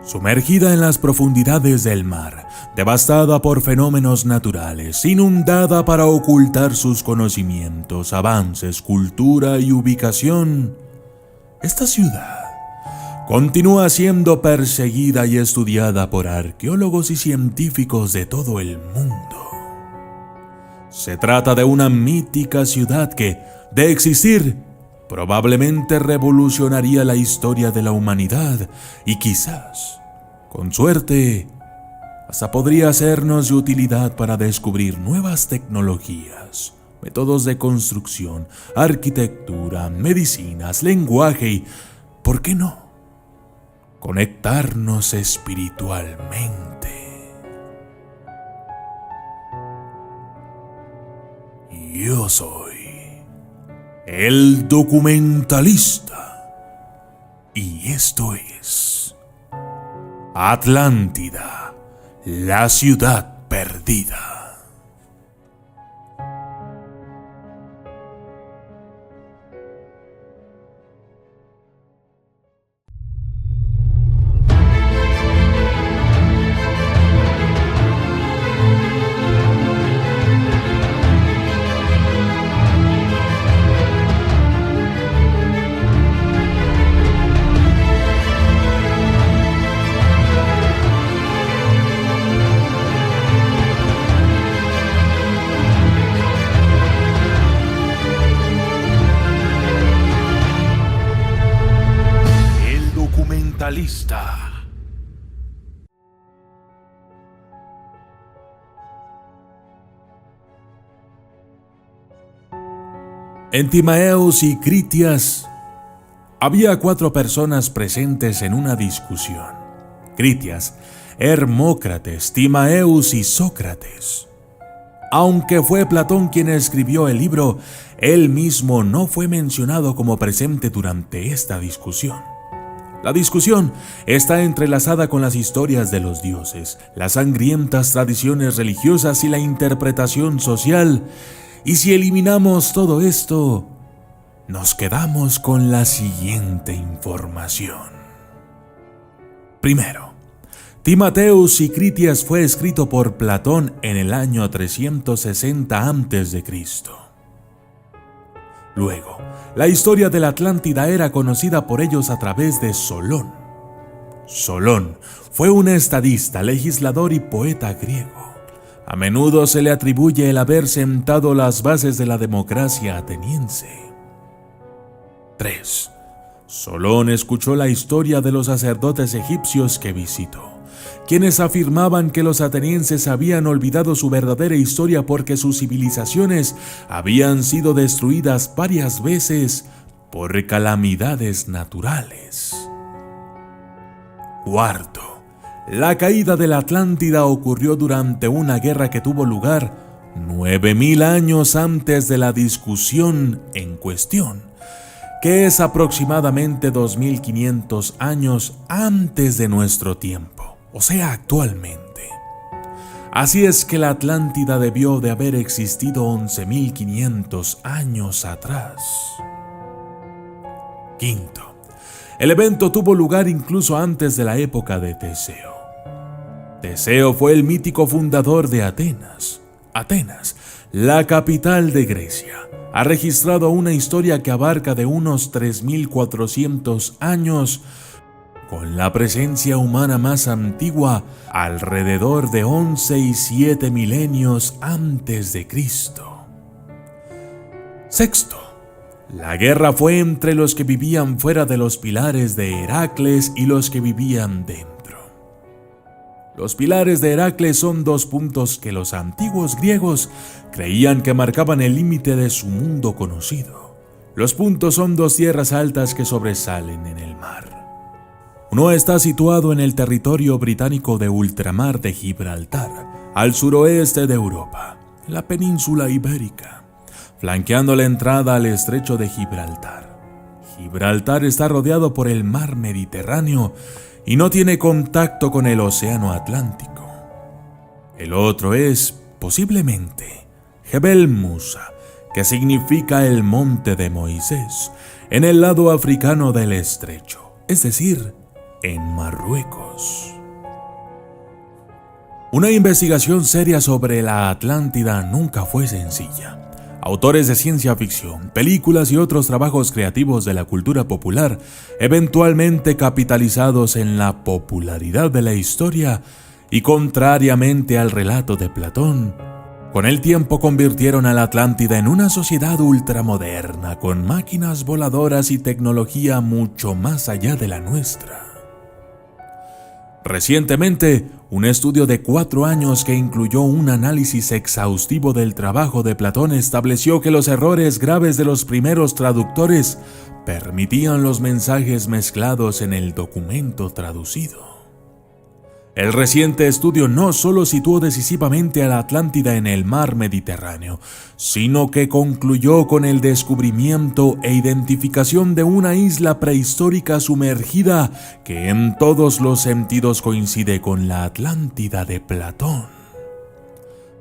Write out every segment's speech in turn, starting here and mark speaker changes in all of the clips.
Speaker 1: Sumergida en las profundidades del mar, devastada por fenómenos naturales, inundada para ocultar sus conocimientos, avances, cultura y ubicación, esta ciudad continúa siendo perseguida y estudiada por arqueólogos y científicos de todo el mundo. Se trata de una mítica ciudad que, de existir, probablemente revolucionaría la historia de la humanidad y quizás, con suerte, hasta podría sernos de utilidad para descubrir nuevas tecnologías, métodos de construcción, arquitectura, medicinas, lenguaje y, ¿por qué no?, conectarnos espiritualmente. Yo soy el documentalista y esto es Atlántida, la ciudad perdida. Lista. En Timaeus y Critias había 4 personas presentes en una discusión: Critias, Hermócrates, Timaeus y Sócrates. Aunque fue Platón quien escribió el libro, él mismo no fue mencionado como presente durante esta discusión. La discusión está entrelazada con las historias de los dioses, las sangrientas tradiciones religiosas y la interpretación social, y si eliminamos todo esto, nos quedamos con la siguiente información. Primero, Timaeus y Critias fue escrito por Platón en el año 360 a.C. Luego, la historia de la Atlántida era conocida por ellos a través de Solón. Solón fue un estadista, legislador y poeta griego. A menudo se le atribuye el haber sentado las bases de la democracia ateniense. 3. Solón escuchó la historia de los sacerdotes egipcios que visitó, quienes afirmaban que los atenienses habían olvidado su verdadera historia porque sus civilizaciones habían sido destruidas varias veces por calamidades naturales. 4. La caída de la Atlántida ocurrió durante una guerra que tuvo lugar 9000 años antes de la discusión en cuestión, que es aproximadamente 2500 años antes de nuestro tiempo, o sea, actualmente. Así es que la Atlántida debió de haber existido 11.500 años atrás. 5. El evento tuvo lugar incluso antes de la época de Teseo. Teseo fue el mítico fundador de Atenas. Atenas, la capital de Grecia, ha registrado una historia que abarca de unos 3.400 años, con la presencia humana más antigua alrededor de 11 y 7 milenios antes de Cristo. 6. La guerra fue entre los que vivían fuera de los pilares de Heracles y los que vivían dentro. Los pilares de Heracles son 2 puntos que los antiguos griegos creían que marcaban el límite de su mundo conocido. Los puntos son 2 tierras altas que sobresalen en el mar. Uno está situado en el territorio británico de ultramar de Gibraltar, al suroeste de Europa, en la península ibérica, flanqueando la entrada al estrecho de Gibraltar. Gibraltar está rodeado por el mar Mediterráneo y no tiene contacto con el océano Atlántico. El otro es, posiblemente, Jebel Musa, que significa el monte de Moisés, en el lado africano del estrecho, es decir, en Marruecos. Una investigación seria sobre la Atlántida nunca fue sencilla. Autores de ciencia ficción, películas y otros trabajos creativos de la cultura popular, eventualmente capitalizados en la popularidad de la historia y contrariamente al relato de Platón, con el tiempo convirtieron a la Atlántida en una sociedad ultramoderna con máquinas voladoras y tecnología mucho más allá de la nuestra. Recientemente, un estudio de 4 años que incluyó un análisis exhaustivo del trabajo de Platón estableció que los errores graves de los primeros traductores permitían los mensajes mezclados en el documento traducido. El reciente estudio no solo situó decisivamente a la Atlántida en el mar Mediterráneo, sino que concluyó con el descubrimiento e identificación de una isla prehistórica sumergida que en todos los sentidos coincide con la Atlántida de Platón.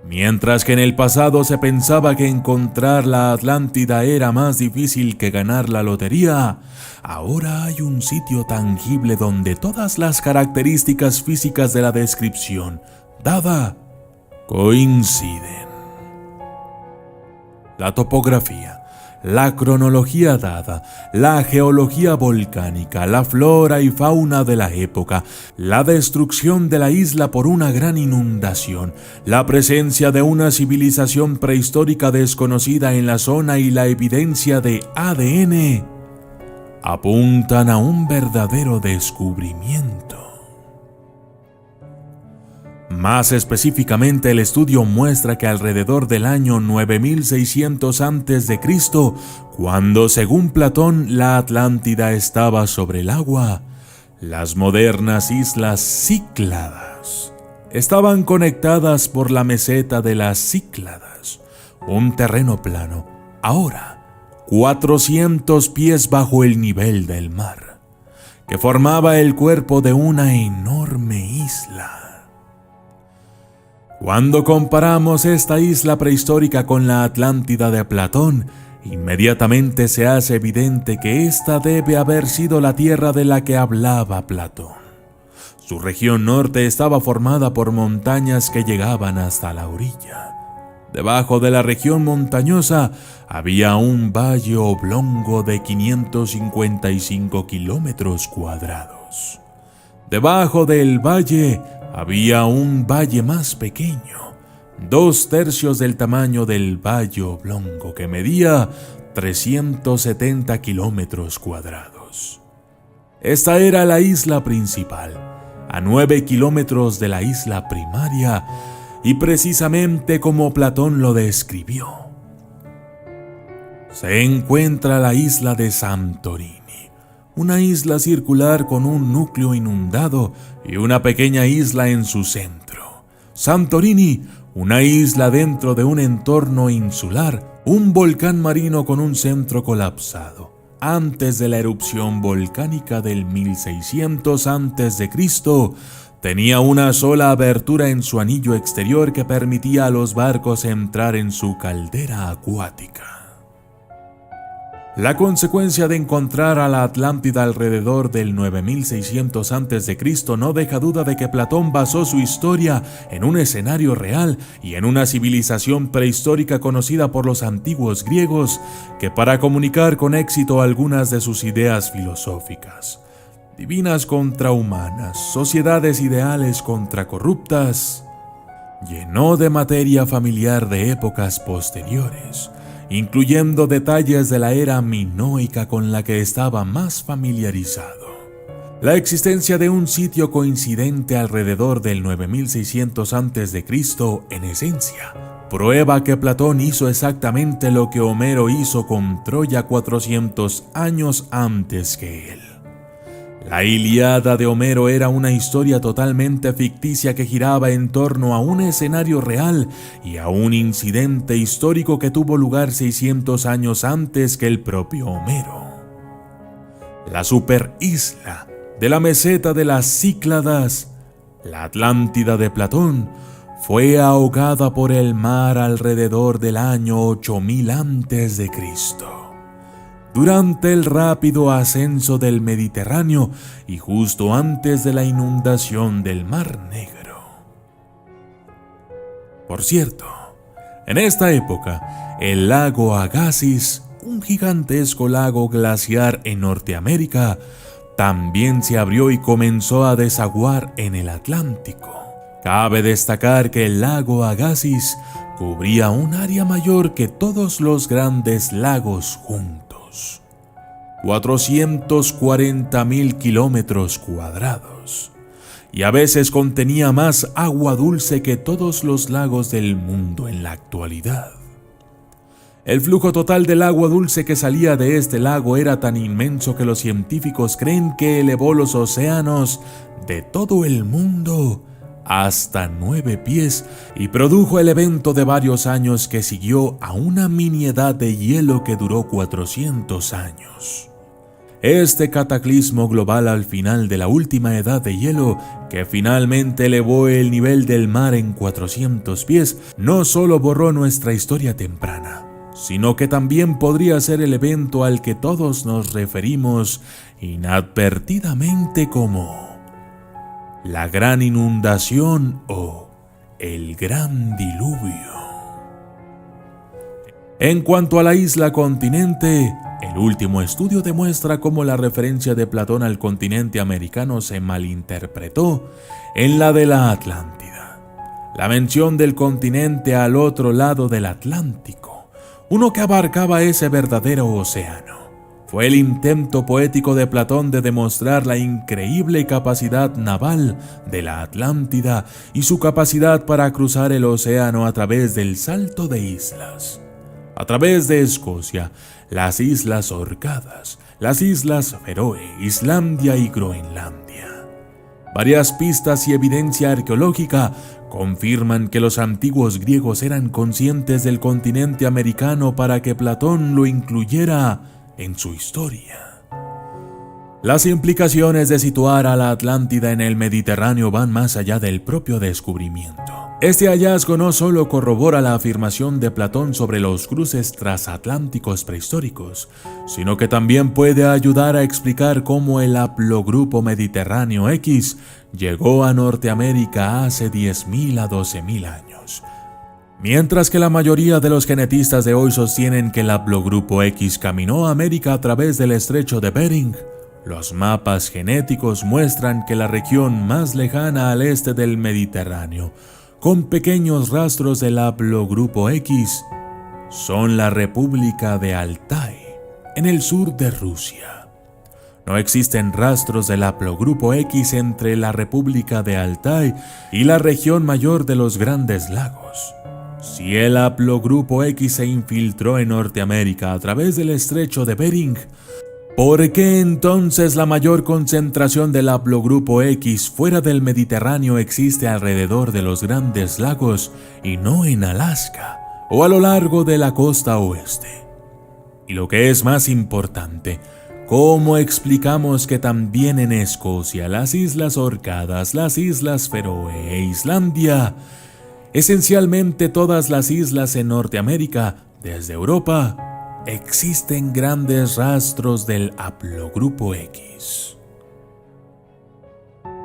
Speaker 1: Mientras que en el pasado se pensaba que encontrar la Atlántida era más difícil que ganar la lotería, ahora hay un sitio tangible donde todas las características físicas de la descripción dada coinciden. La topografía, la cronología dada, la geología volcánica, la flora y fauna de la época, la destrucción de la isla por una gran inundación, la presencia de una civilización prehistórica desconocida en la zona y la evidencia de ADN apuntan a un verdadero descubrimiento. Más específicamente, el estudio muestra que alrededor del año 9600 a.C., cuando según Platón la Atlántida estaba sobre el agua, las modernas islas Cícladas estaban conectadas por la meseta de las Cícladas, un terreno plano, ahora 400 pies bajo el nivel del mar, que formaba el cuerpo de una enorme isla. Cuando comparamos esta isla prehistórica con la Atlántida de Platón, inmediatamente se hace evidente que esta debe haber sido la tierra de la que hablaba Platón. Su región norte estaba formada por montañas que llegaban hasta la orilla. Debajo de la región montañosa había un valle oblongo de 555 kilómetros cuadrados. Debajo del valle había un valle más pequeño, 2/3 del tamaño del valle oblongo, que medía 370 kilómetros cuadrados. Esta era la isla principal, a 9 kilómetros de la isla primaria, y precisamente como Platón lo describió. Se encuentra la isla de Santorini, una isla circular con un núcleo inundado y una pequeña isla en su centro. Santorini, una isla dentro de un entorno insular, un volcán marino con un centro colapsado. Antes de la erupción volcánica del 1600 a.C., tenía una sola abertura en su anillo exterior que permitía a los barcos entrar en su caldera acuática. La consecuencia de encontrar a la Atlántida alrededor del 9600 a.C. no deja duda de que Platón basó su historia en un escenario real y en una civilización prehistórica conocida por los antiguos griegos, que para comunicar con éxito algunas de sus ideas filosóficas, divinas contra humanas, sociedades ideales contra corruptas, llenó de materia familiar de épocas posteriores, incluyendo detalles de la era minoica con la que estaba más familiarizado. La existencia de un sitio coincidente alrededor del 9600 a.C., en esencia, prueba que Platón hizo exactamente lo que Homero hizo con Troya 400 años antes que él. La Ilíada de Homero era una historia totalmente ficticia que giraba en torno a un escenario real y a un incidente histórico que tuvo lugar 600 años antes que el propio Homero. La superisla de la meseta de las Cícladas, la Atlántida de Platón, fue ahogada por el mar alrededor del año 8000 a.C. durante el rápido ascenso del Mediterráneo y justo antes de la inundación del Mar Negro. Por cierto, en esta época, el lago Agassiz, un gigantesco lago glaciar en Norteamérica, también se abrió y comenzó a desaguar en el Atlántico. Cabe destacar que el lago Agassiz cubría un área mayor que todos los grandes lagos juntos, 440.000 kilómetros cuadrados, y a veces contenía más agua dulce que todos los lagos del mundo en la actualidad. El flujo total del agua dulce que salía de este lago era tan inmenso que los científicos creen que elevó los océanos de todo el mundo hasta 9 pies y produjo el evento de varios años que siguió a una mini edad de hielo que duró 400 años. Este cataclismo global al final de la última edad de hielo, que finalmente elevó el nivel del mar en 400 pies, no solo borró nuestra historia temprana, sino que también podría ser el evento al que todos nos referimos inadvertidamente como la gran inundación o el gran diluvio. En cuanto a la isla continente, el último estudio demuestra cómo la referencia de Platón al continente americano se malinterpretó en la de la Atlántida. La mención del continente al otro lado del Atlántico, uno que abarcaba ese verdadero océano, fue el intento poético de Platón de demostrar la increíble capacidad naval de la Atlántida y su capacidad para cruzar el océano a través del salto de islas. A través de Escocia, las Islas Orcadas, las Islas Feroe, Islandia y Groenlandia. Varias pistas y evidencia arqueológica confirman que los antiguos griegos eran conscientes del continente americano para que Platón lo incluyera en su historia. Las implicaciones de situar a la Atlántida en el Mediterráneo van más allá del propio descubrimiento. Este hallazgo no solo corrobora la afirmación de Platón sobre los cruces transatlánticos prehistóricos, sino que también puede ayudar a explicar cómo el haplogrupo Mediterráneo X llegó a Norteamérica hace 10.000 a 12.000 años. Mientras que la mayoría de los genetistas de hoy sostienen que el haplogrupo X caminó a América a través del estrecho de Bering, los mapas genéticos muestran que la región más lejana al este del Mediterráneo, con pequeños rastros del haplogrupo X, son la República de Altai, en el sur de Rusia. No existen rastros del haplogrupo X entre la República de Altai y la región mayor de los Grandes Lagos. Si el haplogrupo X se infiltró en Norteamérica a través del estrecho de Bering, ¿por qué entonces la mayor concentración del haplogrupo X fuera del Mediterráneo existe alrededor de los Grandes Lagos y no en Alaska o a lo largo de la costa oeste? Y lo que es más importante, ¿cómo explicamos que también en Escocia, las Islas Orcadas, las Islas Feroe e Islandia, esencialmente todas las islas en Norteamérica, desde Europa, existen grandes rastros del haplogrupo X?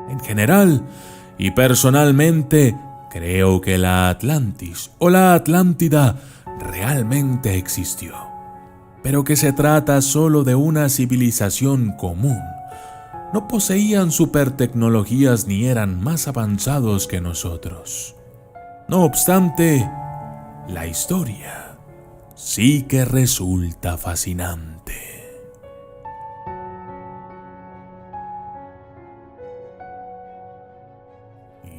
Speaker 1: En general, y personalmente, creo que la Atlantis o la Atlántida realmente existió, pero que se trata solo de una civilización común. No poseían supertecnologías ni eran más avanzados que nosotros. No obstante, la historia sí que resulta fascinante.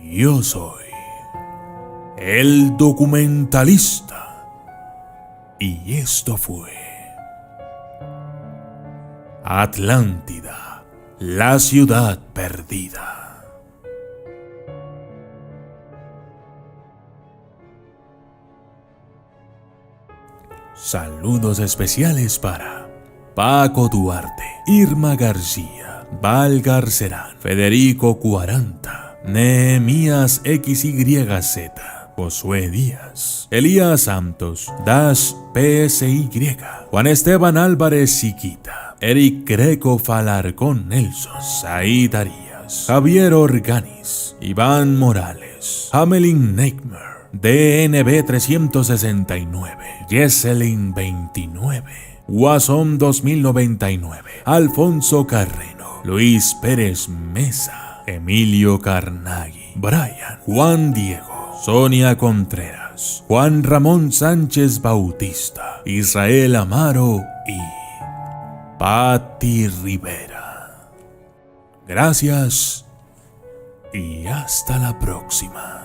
Speaker 1: Yo soy el documentalista y esto fue Atlántida, la ciudad perdida. Saludos especiales para Paco Duarte, Irma García, Val Garcerán, Federico 40, Nehemías XYZ, Josué Díaz, Elías Santos, Dash PSY, Juan Esteban Álvarez Siquita, Eric Greco Falarcón Nelson, Said Arias, Javier Organis, Iván Morales, Hamelin Neckmer, DNB 369, Jesselyn 29, Guasón 2099, Alfonso Carreno, Luis Pérez Mesa, Emilio Carnaghi, Brian, Juan Diego, Sonia Contreras, Juan Ramón Sánchez Bautista, Israel Amaro y Patti Rivera. Gracias y hasta la próxima.